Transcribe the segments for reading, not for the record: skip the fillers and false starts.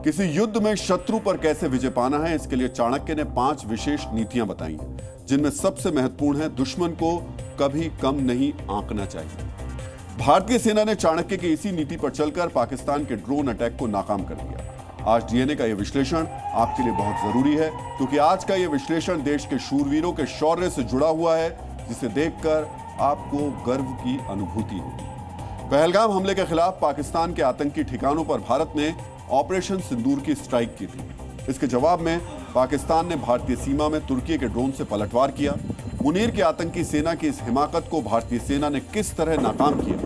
किसी युद्ध में शत्रु पर कैसे विजय पाना है, इसके लिए चाणक्य ने 5 विशेष नीतियां बताई हैं, जिनमें सबसे महत्वपूर्ण है दुश्मन को कभी कम नहीं आंकना चाहिए। भारतीय सेना ने चाणक्य की इसी नीति पर चलकर पाकिस्तान के ड्रोन अटैक को नाकाम कर दिया। आज डीएनए का यह विश्लेषण आपके लिए बहुत जरूरी है, क्योंकि आज का यह विश्लेषण देश के शूरवीरों के शौर्य से जुड़ा हुआ है, जिसे देखकर आपको गर्व की अनुभूति होगी। पहलगाम हमले के खिलाफ पाकिस्तान के आतंकी ठिकानों पर भारत ने ऑपरेशन सिंदूर की स्ट्राइक की थी। इसके जवाब में पाकिस्तान ने भारतीय सीमा में तुर्की के ड्रोन से पलटवार किया। मुनीर की आतंकी सेना की इस हिमाकत को भारतीय सेना ने किस तरह नाकाम किया,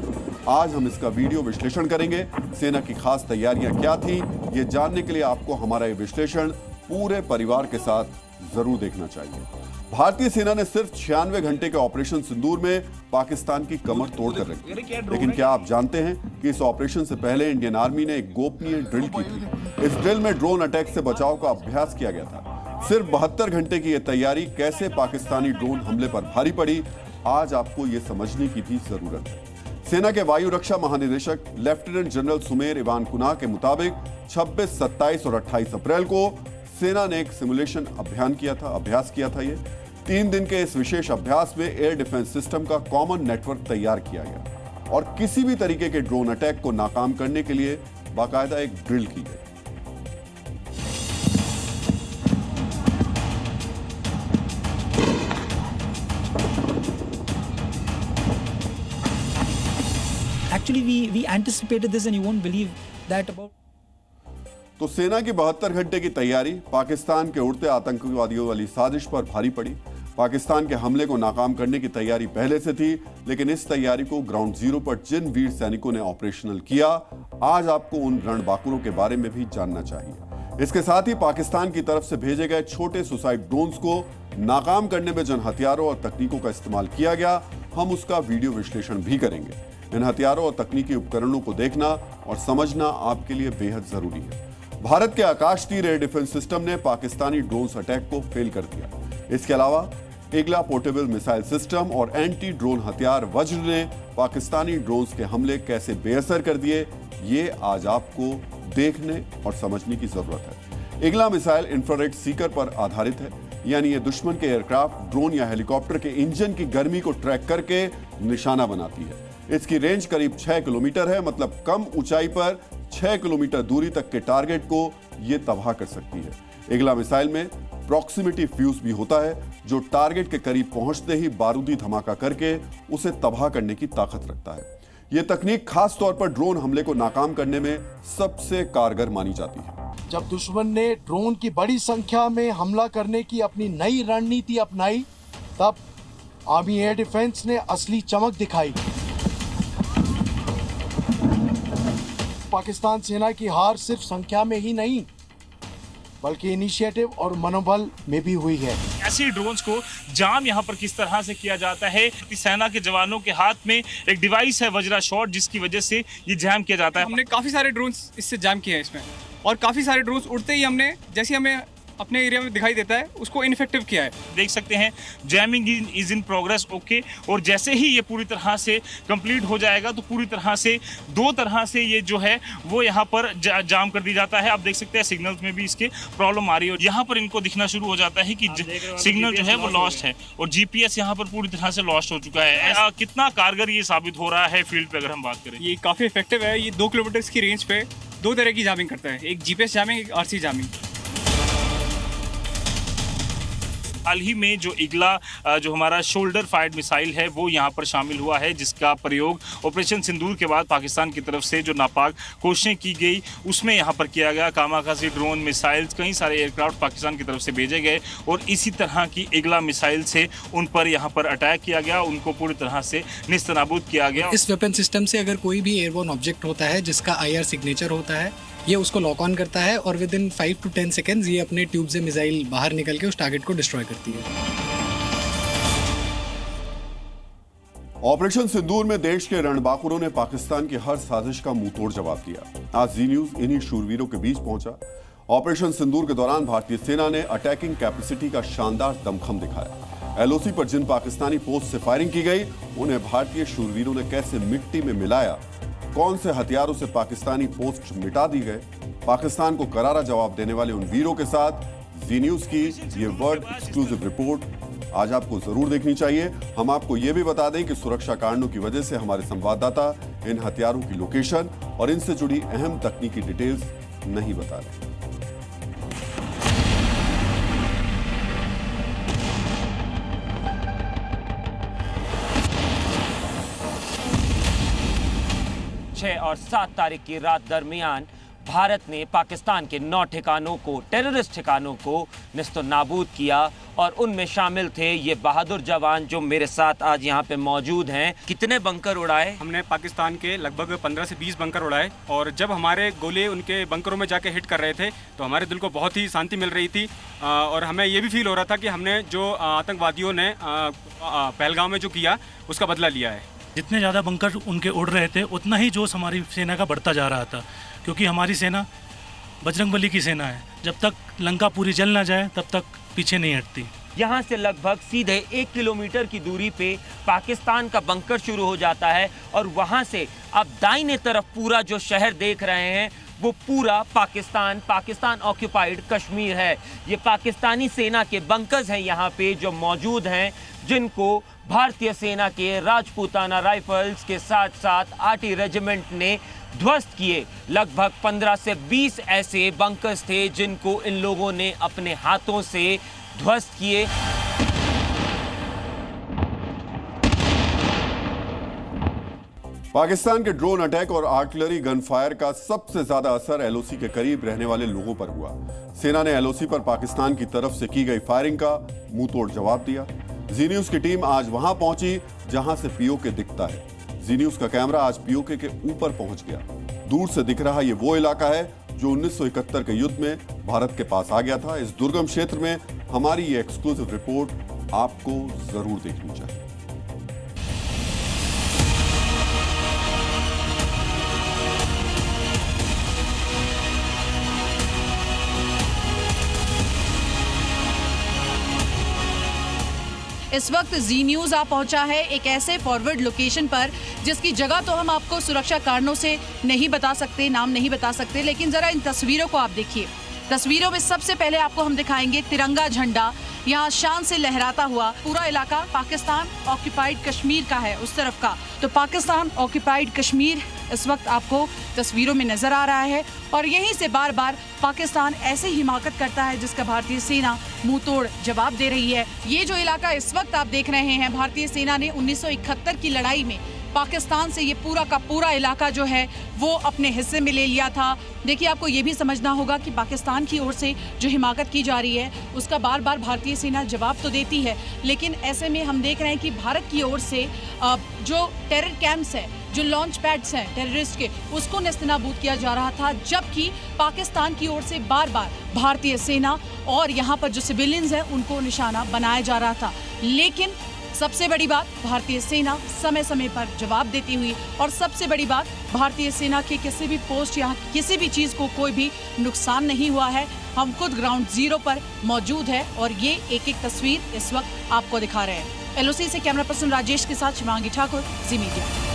आज हम इसका वीडियो विश्लेषण करेंगे। सेना की खास तैयारियां क्या थी, ये जानने के लिए आपको हमारा ये विश्लेषण पूरे परिवार के साथ जरूर देखना चाहिए। भारतीय सेना ने सिर्फ 96 घंटे के ऑपरेशन सिंदूर में पाकिस्तान की कमर तोड़ कर रखी। लेकिन क्या आप जानते हैं कि इस ऑपरेशन से पहले इंडियन आर्मी ने एक गोपनीय ड्रिल की थी। इस ड्रिल में ड्रोन अटैक से बचाव का अभ्यास किया गया था। सिर्फ 72 घंटे की यह तैयारी कैसे पाकिस्तानी ड्रोन हमले पर भारी पड़ी, आज आपको ये समझने की भी जरूरत है। सेना के वायु रक्षा महानिदेशक लेफ्टिनेंट जनरल सुमेर इवान कुना के मुताबिक 26, 27 और 28 अप्रैल को सेना ने एक सिमुलेशन अभ्यास किया था। ये 3 दिन के इस विशेष अभ्यास में एयर डिफेंस सिस्टम का कॉमन नेटवर्क तैयार किया गया और किसी भी तरीके के ड्रोन अटैक को नाकाम करने के लिए बाकायदा एक ड्रिल की गई। Actually, we anticipated this, and you won't believe that about. तो सेना की 72 घंटे की तैयारी पाकिस्तान के उड़ते आतंकवादियों वाली साजिश पर भारी पड़ी। पाकिस्तान के हमले को नाकाम करने की तैयारी पहले से थी, लेकिन इस तैयारी को ग्राउंड जीरो पर जिन वीर सैनिकों ने ऑपरेशनल किया, आज आपको उन रणबांकुरों के बारे में भी जानना चाहिए। इसके साथ ही पाकिस्तान की तरफ से भेजे गए छोटे सुसाइड ड्रोन्स को नाकाम करने में जिन हथियारों और तकनीकों का इस्तेमाल किया गया, हम उसका वीडियो विश्लेषण भी करेंगे। इन हथियारों और तकनीकी उपकरणों को देखना और समझना आपके लिए बेहद जरूरी है। भारत के आकाश तीर एयर डिफेंस सिस्टम ने पाकिस्तानी ड्रोन्स अटैक को फेल कर दिया। इसके अलावा इगला पोर्टेबल मिसाइल सिस्टम और एंटी ड्रोन हथियार वज्र ने पाकिस्तानी ड्रोन्स के हमले कैसे बेअसर कर दिए, ये आज आपको देखने और समझने की जरूरत है। इगला मिसाइल इंफ्रारेड सीकर पर आधारित है, यानी ये दुश्मन के एयरक्राफ्ट, ड्रोन या हेलीकॉप्टर के इंजन की गर्मी को ट्रैक करके निशाना बनाती है। इसकी रेंज करीब 6 किलोमीटर है, मतलब कम ऊंचाई पर 6 किलोमीटर दूरी तक के टारगेट को यह तबाह कर सकती है। इगला मिसाइल में प्रॉक्सिमिटी फ्यूज भी होता है, जो टारगेट के करीब पहुंचते ही बारूदी धमाका करके उसे तबाह करने की ताकत रखता है। यह तकनीक खास तौर पर ड्रोन हमले को नाकाम करने में सबसे कारगर मानी जाती है। जब दुश्मन ने ड्रोन की बड़ी संख्या में हमला करने की अपनी नई रणनीति अपनाई, तब आर्मी एयर डिफेंस ने असली चमक दिखाई। पाकिस्तान सेना की हार सिर्फ संख्या में ही नहीं, बल्कि इनिशिएटिव और मनोबल में भी हुई है। ऐसे ड्रोन्स को जाम यहाँ पर किस तरह से किया जाता है, सेना के जवानों के हाथ में एक डिवाइस है वज्रा शॉट, जिसकी वजह से ये जैम किया जाता है। हमने काफी सारे ड्रोन्स इससे जैम किए हैं इसमें, और काफी सारे ड्रोन्स उड़ते ही हमने, जैसे हमें अपने एरिया में दिखाई देता है, उसको इनफेक्टिव किया है। देख सकते हैं jamming is in progress, okay. और जैसे ही ये पूरी तरह से कंप्लीट हो जाएगा, तो पूरी तरह से 2 तरह से ये जो है वो यहाँ पर जाम कर दी जाता है। आप देख सकते हैं सिग्नल्स में भी इसके प्रॉब्लम आ रही है, और यहाँ पर इनको दिखना शुरू हो जाता है कि सिग्नल जो है वो लॉस्ट है, और जीपीएस यहाँ पर पूरी तरह से लॉस्ट हो चुका है। कितना कारगर ये साबित हो रहा है फील्ड पे अगर हम बात करें, ये काफी इफेक्टिव है। ये 2 किलोमीटर की रेंज पे 2 तरह की जामिंग करता है, एक जीपीएस जामिंग, एक आरसी जामिंग। हाल ही में जो इगला जो हमारा शोल्डर फायर्ड मिसाइल है वो यहाँ पर शामिल हुआ है, जिसका प्रयोग ऑपरेशन सिंदूर के बाद पाकिस्तान की तरफ से जो नापाक कोशिशें की गई उसमें यहाँ पर किया गया। कामाकाजी ड्रोन मिसाइल्स, कई सारे एयरक्राफ्ट पाकिस्तान की तरफ से भेजे गए, और इसी तरह की इगला मिसाइल से उन पर यहाँ पर अटैक किया गया, उनको पूरी तरह से निस्तनाबूद किया गया। इस वेपन सिस्टम से अगर कोई भी एयरबोर्न ऑब्जेक्ट होता है जिसका IR सिग्नेचर होता है, ये उसको लॉक ऑन करता है, और विद इन 5 to 10 सेकेंड्स ये अपने ट्यूब से मिसाइल बाहर निकल के उस टारगेट को डिस्ट्रॉय करती है। ऑपरेशन सिंदूर में देश के रणबांकुरों ने पाकिस्तान की हर साजिश का मुंहतोड़ जवाब दिया। आज जी न्यूज इन्हीं शूरवीरों के बीच पहुंचा। ऑपरेशन सिंदूर के दौरान भारतीय सेना ने अटैकिंग कैपेसिटी का शानदार दमखम दिखाया। LOC पर जिन पाकिस्तानी पोस्ट से फायरिंग की गई, उन्हें भारतीय शूरवीरों ने कैसे मिट्टी में मिलाया, कौन से हथियारों से पाकिस्तानी पोस्ट मिटा दी गए, पाकिस्तान को करारा जवाब देने वाले उन वीरों के साथ जी न्यूज की ये वर्ल्ड एक्सक्लूसिव रिपोर्ट आज आपको जरूर देखनी चाहिए। हम आपको ये भी बता दें कि सुरक्षा कारणों की वजह से हमारे संवाददाता इन हथियारों की लोकेशन और इनसे जुड़ी अहम तकनीकी डिटेल्स नहीं बता रहे। और 7 तारीख की रात दरमियान भारत ने पाकिस्तान के 9 ठिकानों को, टेररिस्ट ठिकानों को निस्तो नाबूद किया और उनमें शामिल थे ये बहादुर जवान जो मेरे साथ आज यहाँ पे मौजूद हैं। कितने बंकर उड़ाए? हमने पाकिस्तान के लगभग 15 से 20 बंकर उड़ाए और जब हमारे गोले उनके बंकरों में जाके हिट कर रहे थे तो हमारे दिल को बहुत ही शांति मिल रही थी और हमें ये भी फील हो रहा था कि हमने जो आतंकवादियों ने पहलगाम में जो किया उसका बदला लिया है। जितने ज़्यादा बंकर उनके उड़ रहे थे उतना ही जोश हमारी सेना का बढ़ता जा रहा था, क्योंकि हमारी सेना बजरंगबली की सेना है। जब तक लंका पूरी जल ना जाए तब तक पीछे नहीं हटती। यहाँ से लगभग सीधे 1 किलोमीटर की दूरी पे पाकिस्तान का बंकर शुरू हो जाता है और वहाँ से आप दाहिने तरफ पूरा जो शहर देख रहे हैं वो पूरा पाकिस्तान ऑक्यूपाइड कश्मीर है। ये पाकिस्तानी सेना के बंकर्स हैं यहाँ पे जो मौजूद हैं, जिनको भारतीय सेना के राजपूताना राइफल्स के साथ साथ आर्टी रेजिमेंट ने ध्वस्त किए। लगभग 15 से 20 ऐसे बंकर्स थे जिनको इन लोगों ने अपने हाथों से ध्वस्त किए। पाकिस्तान के ड्रोन अटैक और आर्टिलरी गनफायर का सबसे ज्यादा असर एलओसी के करीब रहने वाले लोगों पर हुआ। सेना ने एलओसी पर पाकिस्तान की तरफ से की गई फायरिंग का मुंहतोड़ जवाब दिया। जी न्यूज की टीम आज वहां पहुंची जहां से पीओके दिखता है। जी न्यूज का कैमरा आज पीओके के ऊपर पहुंच गया। दूर से दिख रहा ये वो इलाका है जो 1971 के युद्ध में भारत के पास आ गया था। इस दुर्गम क्षेत्र में हमारी ये एक्सक्लूसिव रिपोर्ट आपको जरूर देखनी चाहिए। इस वक्त जी न्यूज़ आ पहुंचा है एक ऐसे फॉरवर्ड लोकेशन पर जिसकी जगह तो हम आपको सुरक्षा कारणों से नहीं बता सकते, नाम नहीं बता सकते, लेकिन ज़रा इन तस्वीरों को आप देखिए। तस्वीरों में सबसे पहले आपको हम दिखाएंगे तिरंगा झंडा यहाँ शान से लहराता हुआ। पूरा इलाका पाकिस्तान ऑक्यूपाइड कश्मीर का है, उस तरफ का। तो पाकिस्तान ऑक्यूपाइड कश्मीर इस वक्त आपको तस्वीरों में नजर आ रहा है और यहीं से बार बार पाकिस्तान ऐसे ही हिमाकत करता है जिसका भारतीय सेना मुंह तोड़ जवाब दे रही है। ये जो इलाका इस वक्त आप देख रहे हैं, भारतीय सेना ने 1971 की लड़ाई में पाकिस्तान से ये पूरा का पूरा इलाका जो है वो अपने हिस्से में ले लिया था। देखिए, आपको ये भी समझना होगा कि पाकिस्तान की ओर से जो हिमाकत की जा रही है उसका बार बार भारतीय सेना जवाब तो देती है, लेकिन ऐसे में हम देख रहे हैं कि भारत की ओर से जो टेरर कैंप्स है, जो लॉन्च पैड्स हैं टेररिस्ट के, उसको नेस्तनाबूद किया जा रहा था, जबकि पाकिस्तान की ओर से बार बार भारतीय सेना और यहाँ पर जो सिविलियंस हैं उनको निशाना बनाया जा रहा था। लेकिन सबसे बड़ी बात, भारतीय सेना समय समय पर जवाब देती हुई, और सबसे बड़ी बात, भारतीय सेना के किसी भी पोस्ट या किसी भी चीज़ को कोई भी नुकसान नहीं हुआ है। हम खुद ग्राउंड जीरो पर मौजूद है और ये एक एक तस्वीर इस वक्त आपको दिखा रहे हैं। एलओसी से कैमरा पर्सन राजेश के साथ शिवांगी ठाकुर, जी मीडिया।